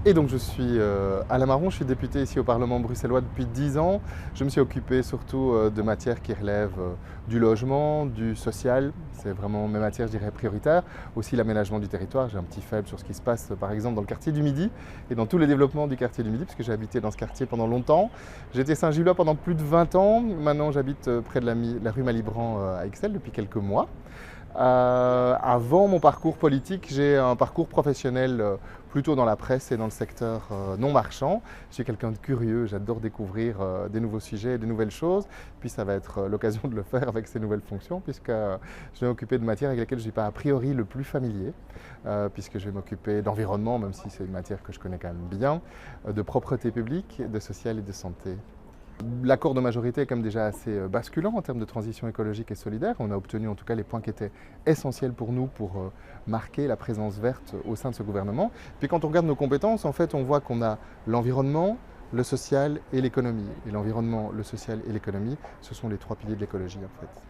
Et donc je suis Alain Marron, je suis député ici au Parlement bruxellois depuis 10 ans. Je me suis occupé surtout de matières qui relèvent du logement, du social, c'est vraiment mes matières, je dirais, prioritaires. Aussi l'aménagement du territoire, j'ai un petit faible sur ce qui se passe par exemple dans le quartier du Midi et dans tous les développements du quartier du Midi, puisque j'ai habité dans ce quartier pendant longtemps. J'ai été Saint-Gillois pendant plus de 20 ans, maintenant j'habite près de la rue Malibran à Ixelles depuis quelques mois. Avant mon parcours politique, j'ai un parcours professionnel plutôt dans la presse et dans le secteur non marchand. Je suis quelqu'un de curieux, j'adore découvrir des nouveaux sujets et des nouvelles choses. Puis ça va être l'occasion de le faire avec ces nouvelles fonctions, puisque je vais m'occuper de matières avec lesquelles je ne suis pas a priori le plus familier, puisque je vais m'occuper d'environnement, même si c'est une matière que je connais quand même bien, de propreté publique, de social et de santé. L'accord de majorité est quand même déjà assez basculant en termes de transition écologique et solidaire. On a obtenu en tout cas les points qui étaient essentiels pour nous pour marquer la présence verte au sein de ce gouvernement. Puis quand on regarde nos compétences, en fait, on voit qu'on a l'environnement, le social et l'économie. Et l'environnement, le social et l'économie, ce sont les 3 piliers de l'écologie en fait.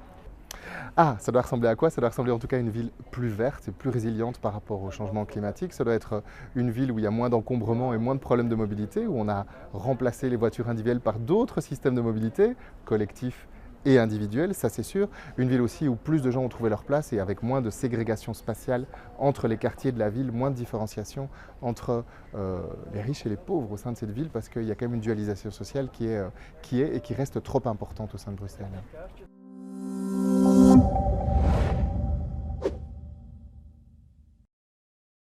Ah, ça doit ressembler à quoi? Ça doit ressembler en tout cas à une ville plus verte et plus résiliente par rapport au changement climatique. Ça doit être une ville où il y a moins d'encombrements et moins de problèmes de mobilité, où on a remplacé les voitures individuelles par d'autres systèmes de mobilité, collectifs et individuels, ça c'est sûr. Une ville aussi où plus de gens ont trouvé leur place et avec moins de ségrégation spatiale entre les quartiers de la ville, moins de différenciation entre les riches et les pauvres au sein de cette ville, parce qu'il y a quand même une dualisation sociale qui est et qui reste trop importante au sein de Bruxelles.